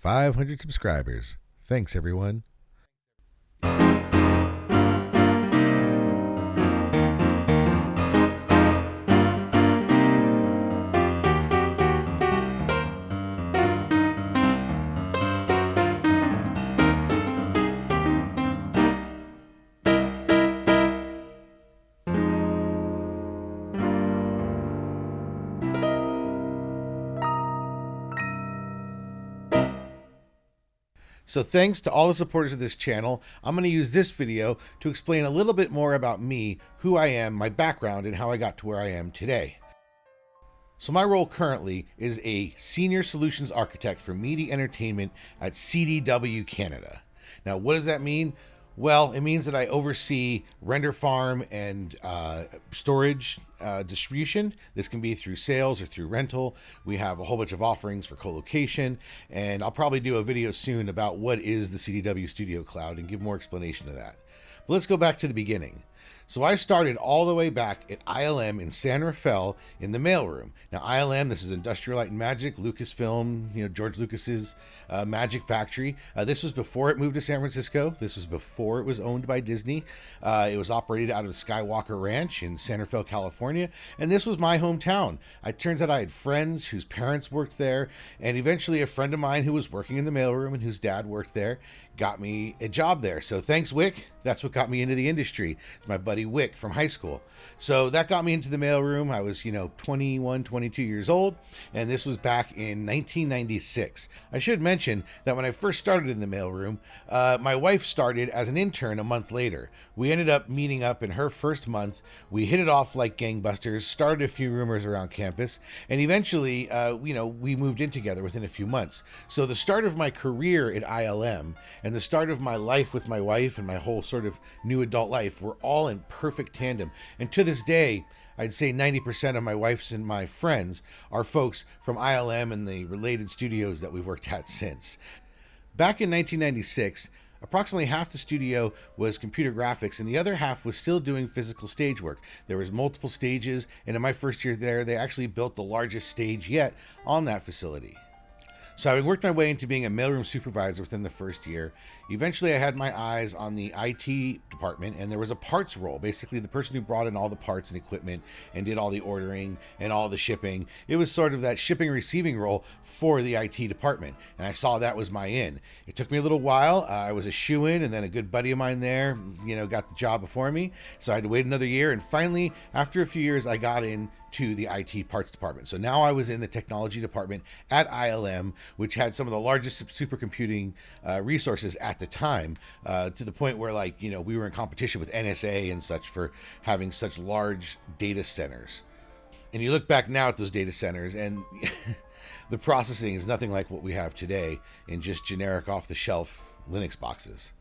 500 subscribers. Thanks, everyone. So thanks to all the supporters of this channel. I'm going to use this video to explain a little bit more about me, who I am, my background, and how I got to where I am today. So my role currently is a Senior Solutions Architect for Media Entertainment at CDW Canada. Now, what does that mean? Well, it means that I oversee render farm and storage distribution. This can be through sales or through rental. We have a whole bunch of offerings for co-location, and I'll probably do a video soon about what is the CDW Studio Cloud and give more explanation of that. But let's go back to the beginning. So I started all the way back at ILM in San Rafael in the mailroom. Now ILM, this is Industrial Light and Magic, Lucasfilm, George Lucas's Magic Factory. This was before it moved to San Francisco. This was before it was owned by Disney. It was operated out of Skywalker Ranch in San Rafael, California. And this was my hometown. It turns out I had friends whose parents worked there. And eventually a friend of mine who was working in the mailroom and whose dad worked there got me a job there. So thanks, Wick. That's what got me into the industry. It's my buddy Wick from high school. So that got me into the mailroom. I was, 21, 22 years old. And this was back in 1996. I should mention that when I first started in the mailroom, my wife started as an intern a month later. We ended up meeting up in her first month. We hit it off like gangbusters, started a few rumors around campus, and eventually, we moved in together within a few months. So the start of my career at ILM and the start of my life with my wife and my whole sort of new adult life were all in perfect tandem. And to this day, I'd say 90% of my wife's and my friends are folks from ILM and the related studios that we've worked at since. Back in 1996, approximately half the studio was computer graphics and the other half was still doing physical stage work. There was multiple stages, and in my first year there, they actually built the largest stage yet on that facility. So I worked my way into being a mailroom supervisor within the first year. Eventually I had my eyes on the IT department, and there was a parts role, basically the person who brought in all the parts and equipment and did all the ordering and all the shipping. It was sort of that shipping receiving role for the IT department, and I saw that was my in. It took me a little while. I was a shoo-in, and then a good buddy of mine there, got the job before me. So I had to wait another year, and finally, after a few years, I got in to the IT parts department. So now I was in the technology department at ILM, which had some of the largest supercomputing resources at the time, to the point where we were in competition with NSA and such for having such large data centers. And you look back now at those data centers and the processing is nothing like what we have today in just generic off-the-shelf Linux boxes.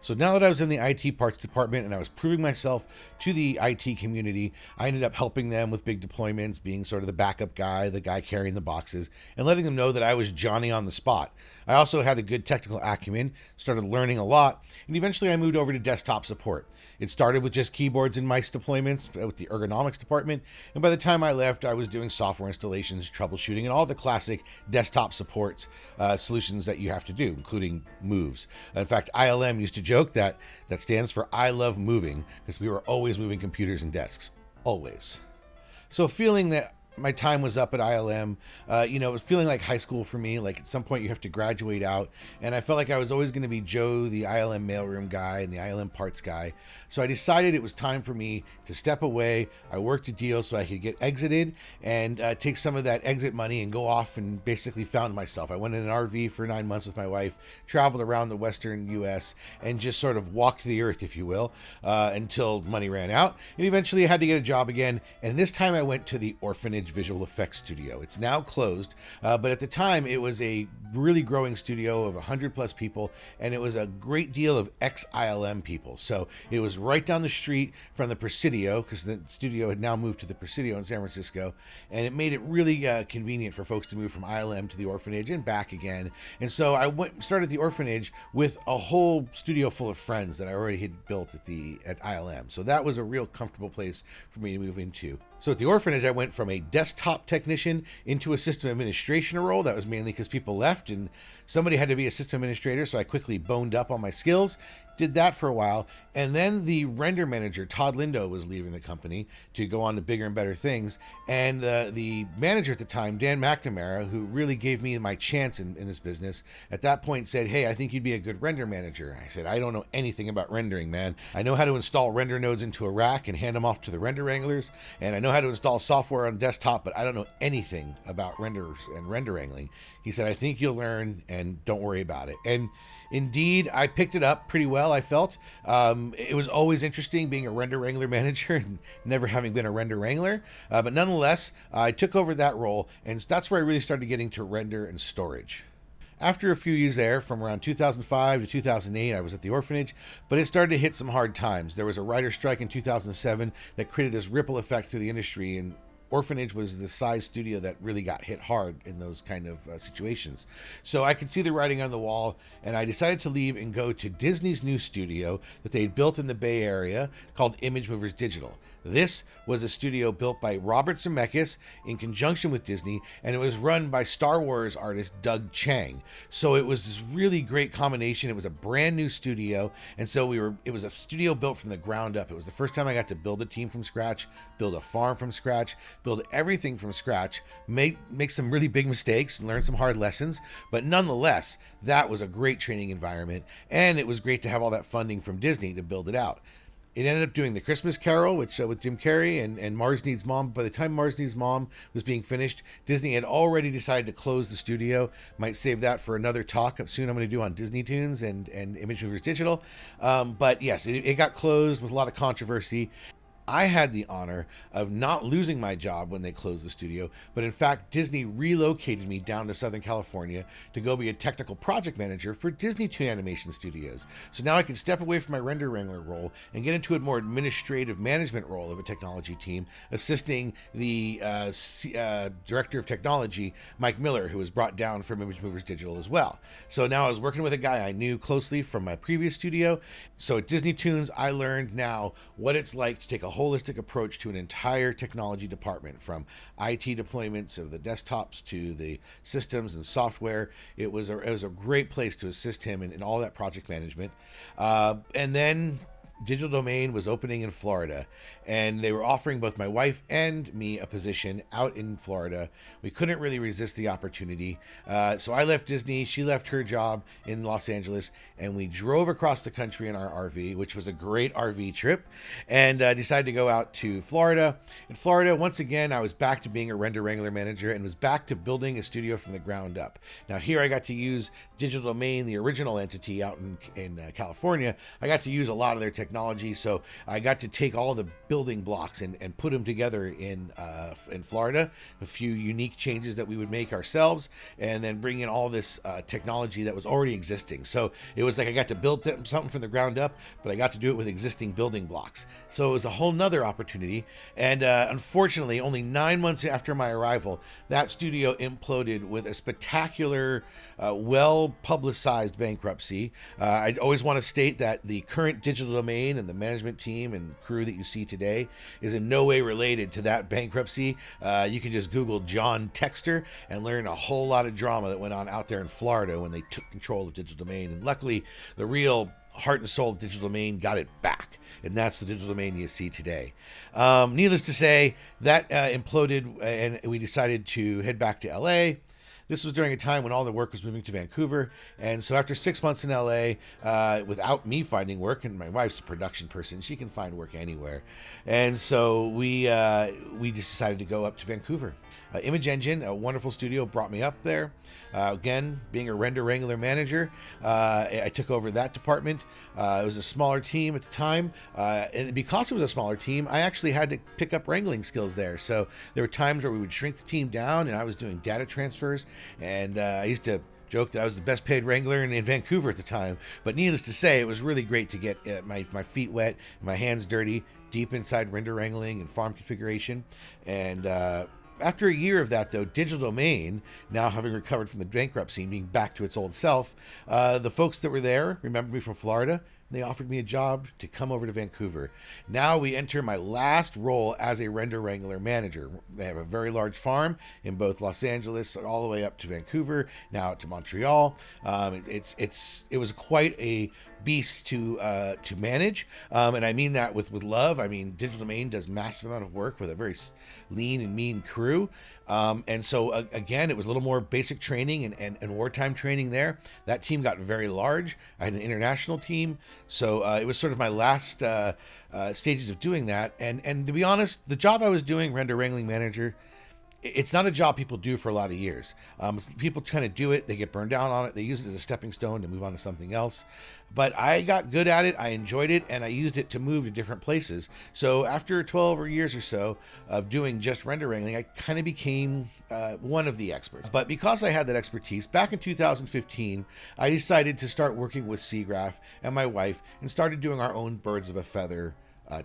So now that I was in the IT parts department and I was proving myself to the IT community, I ended up helping them with big deployments, being sort of the backup guy, the guy carrying the boxes, and letting them know that I was Johnny on the spot. I also had a good technical acumen, started learning a lot, and eventually I moved over to desktop support. It started with just keyboards and mice deployments with the ergonomics department, and by the time I left, I was doing software installations, troubleshooting, and all the classic desktop supports solutions that you have to do, including moves. In fact, ILM used to joke that stands for I love moving, because we were always moving computers and desks, always. So feeling that my time was up at ILM. It was feeling like high school for me. Like at some point you have to graduate out, and I felt like I was always going to be Joe, the ILM mailroom guy and the ILM parts guy. So I decided it was time for me to step away. I worked a deal so I could get exited and take some of that exit money and go off and basically found myself. I went in an RV for 9 months with my wife, traveled around the Western US, and just sort of walked the earth, if you will, until money ran out. And eventually I had to get a job again. And this time I went to the Orphanage Visual Effects Studio. It's now closed, but at the time it was a really growing studio of 100 plus people, and it was a great deal of ex-ILM people. So it was right down the street from the Presidio, because the studio had now moved to the Presidio in San Francisco, and it made it really convenient for folks to move from ILM to the Orphanage and back again. And so I started the Orphanage with a whole studio full of friends that I already had built at ILM. So that was a real comfortable place for me to move into. So at the Orphanage, I went from a desktop technician into a system administration role. That was mainly because people left and somebody had to be a system administrator, so I quickly boned up on my skills. Did that for a while, and then the render manager Todd Lindo was leaving the company to go on to bigger and better things, and the manager at the time, Dan McNamara, who really gave me my chance in this business, at that point said, "Hey, I think you'd be a good render manager." I said, "I don't know anything about rendering, man. I know how to install render nodes into a rack and hand them off to the render wranglers, and I know how to install software on desktop, but I don't know anything about renders and render wrangling." He said, "I think you'll learn, and don't worry about it." And indeed, I picked it up pretty well, I felt. It was always interesting being a render wrangler manager and never having been a render wrangler. But nonetheless, I took over that role, and that's where I really started getting to render and storage. After a few years there, from around 2005 to 2008, I was at the orphanage, but it started to hit some hard times. There was a writer's strike in 2007 that created this ripple effect through the industry, and Orphanage was the size studio that really got hit hard in those kind of situations. So I could see the writing on the wall, and I decided to leave and go to Disney's new studio that they had built in the Bay Area called Image Movers Digital. This was a studio built by Robert Zemeckis in conjunction with Disney, and it was run by Star Wars artist Doug Chiang. So it was this really great combination. It was a brand new studio, and so it was a studio built from the ground up. It was the first time I got to build a team from scratch, build a farm from scratch, build everything from scratch, make some really big mistakes and learn some hard lessons. But nonetheless, that was a great training environment, and it was great to have all that funding from Disney to build it out. It ended up doing The Christmas Carol, which with Jim Carrey and Mars Needs Mom. By the time Mars Needs Mom was being finished, Disney had already decided to close the studio. Might save that for another talk up soon I'm going to do on Disney Tunes and Image Movers Digital. But yes, it got closed with a lot of controversy. I had the honor of not losing my job when they closed the studio, but in fact, Disney relocated me down to Southern California to go be a technical project manager for Disney Toon Animation Studios. So now I can step away from my render wrangler role and get into a more administrative management role of a technology team, assisting the director of technology, Mike Miller, who was brought down from Image Movers Digital as well. So now I was working with a guy I knew closely from my previous studio. So at Disney Toons, I learned now what it's like to take a holistic approach to an entire technology department, from IT deployments of the desktops to the systems and software. It was a great place to assist him in all that project management. And then Digital Domain was opening in Florida, and they were offering both my wife and me a position out in Florida. We couldn't really resist the opportunity. So I left Disney, she left her job in Los Angeles, and we drove across the country in our RV, which was a great RV trip, and decided to go out to Florida. In Florida, once again, I was back to being a render wrangler manager and was back to building a studio from the ground up. Now here I got to use Digital Domain, the original entity out in California. I got to use a lot of their technology, so I got to take all the building blocks and put them together in Florida. A few unique changes that we would make ourselves, and then bring in all this technology that was already existing. So it was like I got to build something from the ground up, but I got to do it with existing building blocks. So it was a whole nother opportunity. And unfortunately, only 9 months after my arrival, that studio imploded with a spectacular, well-publicized bankruptcy. I always want to state that the current Digital Domain and the management team and crew that you see today is in no way related to that bankruptcy. You can just Google John Texter and learn a whole lot of drama that went on out there in Florida when they took control of Digital Domain. And luckily, the real heart and soul of Digital Domain got it back, and that's the Digital Domain you see today. Needless to say, that imploded, and we decided to head back to LA. This was during a time when all the work was moving to Vancouver. And so after 6 months in LA, without me finding work, and my wife's a production person, she can find work anywhere. And so we just decided to go up to Vancouver. Image Engine, a wonderful studio, brought me up there. Again, being a render wrangler manager, I took over that department. It was a smaller team at the time. And because it was a smaller team, I actually had to pick up wrangling skills there. So there were times where we would shrink the team down, and I was doing data transfers. And I used to joke that I was the best paid wrangler in Vancouver at the time. But needless to say, it was really great to get my feet wet, my hands dirty, deep inside render wrangling and farm configuration. And after a year of that, though, Digital Domain, now having recovered from the bankruptcy and being back to its old self, the folks that were there remembered me from Florida, They offered me a job to come over to Vancouver. Now we enter my last role as a render wrangler manager. They have a very large farm in both Los Angeles all the way up to Vancouver, now to Montreal. It was quite a beast to manage, and I mean that with love. I mean, Digital Domain does massive amount of work with a very lean and mean crew, and so again, it was a little more basic training and wartime training there. That team got very large. I had an international team, so it was sort of my last stages of doing that. And to be honest, the job I was doing, render wrangling manager, it's not a job people do for a lot of years. People kind of do it, they get burned down on it, they use it as a stepping stone to move on to something else. But I got good at it, I enjoyed it, and I used it to move to different places. So after 12 years or so of doing just render wrangling, I kind of became one of the experts. But because I had that expertise, back in 2015, I decided to start working with SIGGRAPH and my wife and started doing our own Birds of a Feather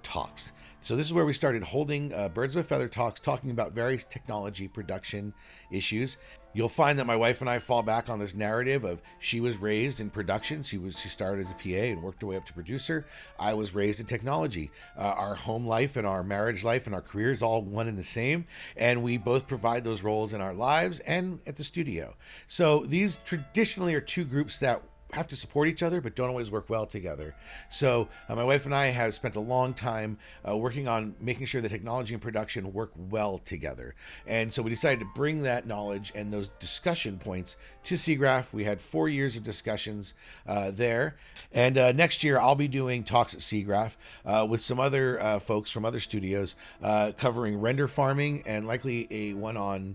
talks. So this is where we started holding Birds of a Feather talks, talking about various technology production issues. You'll find that my wife and I fall back on this narrative of she was raised in production. She started as a PA and worked her way up to producer. I was raised in technology. Our home life and our marriage life and our careers all one and the same. And we both provide those roles in our lives and at the studio. So these traditionally are two groups that have to support each other but don't always work well together. So my wife and I have spent a long time working on making sure the technology and production work well together, and so we decided to bring that knowledge and those discussion points to SIGGRAPH. We had 4 years of discussions there, and next year I'll be doing talks at SIGGRAPH with some other folks from other studios covering render farming and likely a one on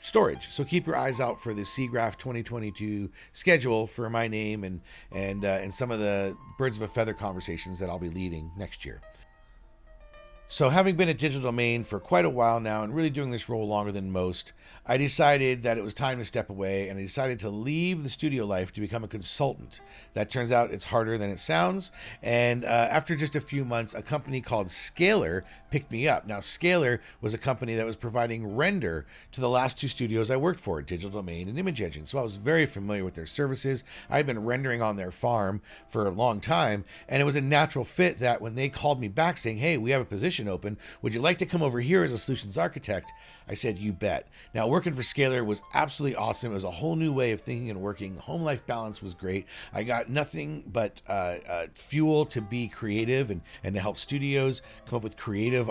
storage. So keep your eyes out for the SIGGRAPH 2022 schedule for my name and some of the Birds of a Feather conversations that I'll be leading next year. So having been at Digital Domain for quite a while now and really doing this role longer than most, I decided that it was time to step away, and I decided to leave the studio life to become a consultant. That turns out it's harder than it sounds, and after just a few months, a company called Scalar picked me up. Now, Scalar was a company that was providing render to the last two studios I worked for, Digital Domain and Image Engine, so I was very familiar with their services. I had been rendering on their farm for a long time, and it was a natural fit that when they called me back saying, hey, we have a position open, would you like to come over here as a solutions architect? I said, you bet. Now, working for Scalar was absolutely awesome. It was a whole new way of thinking and working. Home life balance was great. I got nothing but fuel to be creative and to help studios come up with creative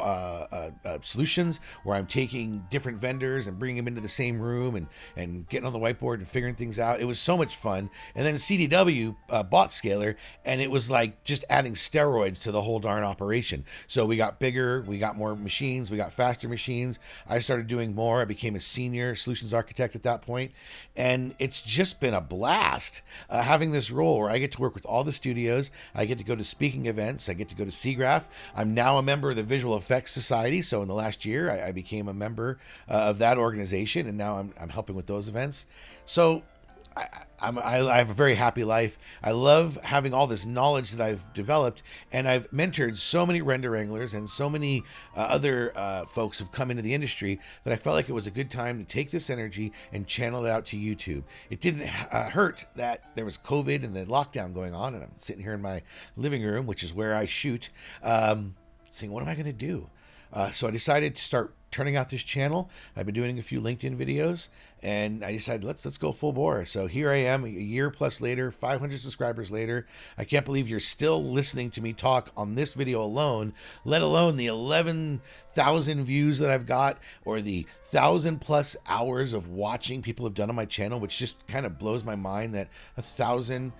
solutions where I'm taking different vendors and bringing them into the same room and getting on the whiteboard and figuring things out. It was so much fun. And then CDW bought Scalar, and it was like just adding steroids to the whole darn operation. So we got bigger, we got more machines, we got faster machines. I started doing more. I became a senior solutions architect at that point, and it's just been a blast having this role where I get to work with all the studios. I get to go to speaking events. I get to go to SIGGRAPH. I'm now a member of the Visual Effects Society, so in the last year I became a member of that organization, and now I'm helping with those events. So I have a very happy life. I love having all this knowledge that I've developed, and I've mentored so many render wranglers and so many other folks have come into the industry that I felt like it was a good time to take this energy and channel it out to YouTube. It didn't hurt that there was COVID and the lockdown going on, and I'm sitting here in my living room, which is where I shoot, saying, what am I going to do? So I decided to start turning out this channel. I've been doing a few LinkedIn videos, and I decided let's go full bore. So here I am, a year plus later, 500 subscribers later. I can't believe you're still listening to me talk on this video alone, let alone the 11,000 views that I've got, or the 1,000+ hours of watching people have done on my channel, which just kind of blows my mind that 1,000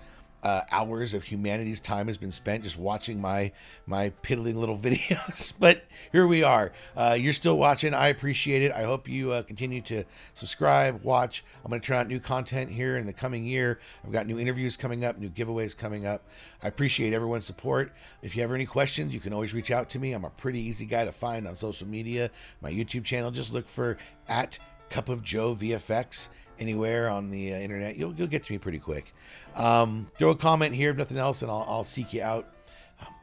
hours of humanity's time has been spent just watching my piddling little videos. But here we are. You're still watching. I appreciate it. I hope you continue to subscribe, watch. I'm going to turn out new content here in the coming year. I've got new interviews coming up, new giveaways coming up. I appreciate everyone's support. If you have any questions, you can always reach out to me. I'm a pretty easy guy to find on social media. My YouTube channel, just look for @cupofjoevfx. Anywhere on the internet, you'll get to me pretty quick. Throw a comment here if nothing else, and I'll seek you out.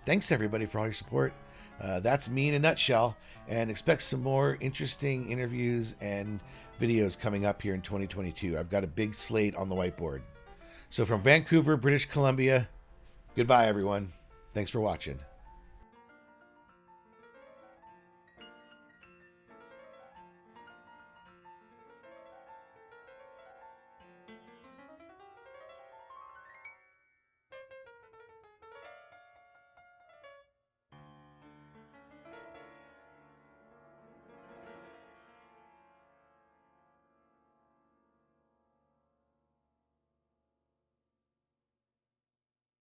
Thanks everybody for all your support. That's me in a nutshell, and expect some more interesting interviews and videos coming up here in 2022. I've got a big slate on the whiteboard. So from Vancouver, British Columbia, Goodbye, everyone. Thanks for watching.